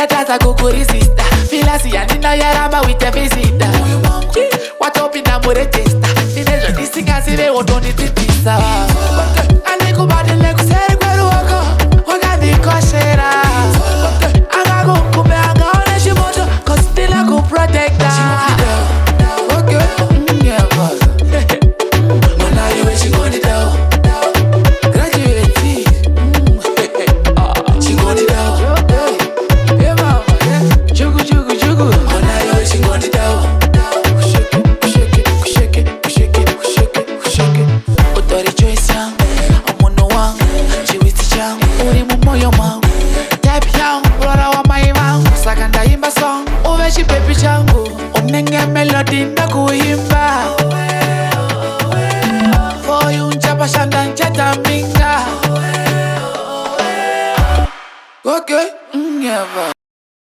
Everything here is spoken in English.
Tata kukuri sister. Fila si anina yarama with a visitor. What up in a mure testa. Finejo disinga sive otoni titisa. Aliku badi leku seri kweru wako. Waka di koshera. Anga kukume anga one shimoto. Cause still I could protect her. Okay. Yeah, boss. When are you Chingondidawo? Graduate. Chingondidawo. Yeah, mama. Jugu, jugu, jugu. When are you Chingondidawo? Shake it, shake it, shake it, shake it, shake it. Utori choice yang, omono wang, chiwiti chang, uri mumoyo mang. Type yang, rora wa mai mang. Sakanda imba song, uveshi pepi changu. Omnenge melody na kuimba. For you nchapa shanda ncheta minga. Okay, yeah.